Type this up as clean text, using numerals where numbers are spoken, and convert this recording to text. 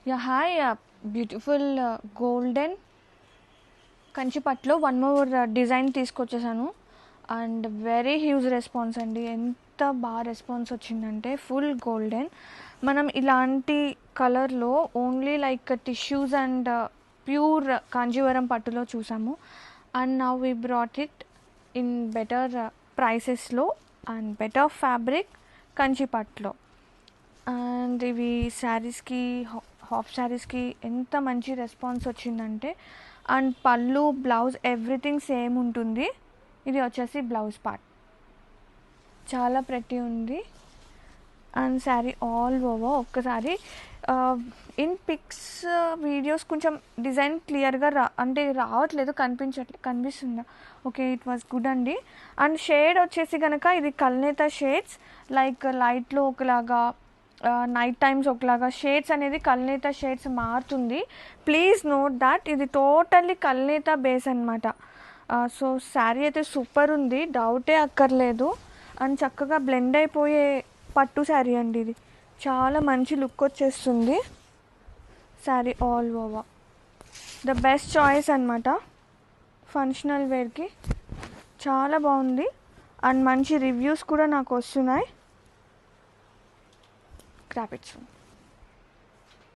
Yeah hi beautiful golden కంచిపట్లో one more design తీసుకొచ్చేసాను and very huge response అండి. ఎంత బాగా రెస్పాన్స్ వచ్చిందంటే ఫుల్ గోల్డెన్. మనం ఇలాంటి కలర్లో only like tissues and pure Kanjeevaram పట్టులో చూసాము. And now we brought it in better ప్రైసెస్లో అండ్ బెటర్ ఫ్యాబ్రిక్ కంచిపట్లో. అండ్ ఇవి శారీస్కి హాఫ్ శారీస్కి ఎంత మంచి రెస్పాన్స్ వచ్చిందంటే, అండ్ పళ్ళు బ్లౌజ్ ఎవ్రీథింగ్ సేమ్ ఉంటుంది. ఇది వచ్చేసి బ్లౌజ్ పార్ట్, చాలా ప్రతి ఉంది. అండ్ శారీ ఆల్ ఓవర్ ఒక్కసారి ఇన్ పిక్స్ వీడియోస్ కొంచెం డిజైన్ క్లియర్గా రావట్లేదు, కనిపిస్తుందా? ఓకే, ఇట్ వాజ్ గుడ్ అండి. అండ్ షేడ్ వచ్చేసి కనుక ఇది కల్నేత షేడ్స్, లైక్ లైట్లో ఒకలాగా నైట్ టైమ్స్ ఒకలాగా షేడ్స్ అనేది కల్నేత షేడ్స్ మారుతుంది. ప్లీజ్ నోట్ దాట్ ఇది టోటల్లీ కల్నేత బేస్ అనమాట. సో శారీ అయితే సూపర్ ఉంది, డౌటే అక్కర్లేదు. అండ్ చక్కగా బ్లెండ్ అయిపోయే పట్టు శారీ అండి. ఇది చాలా మంచి లుక్ వచ్చేస్తుంది. Sari all over the best choice అనమాట ఫంక్షనల్ వేర్కి. చాలా బాగుంది అండ్ మంచి రివ్యూస్ కూడా నాకు వస్తున్నాయి. Grab it soon.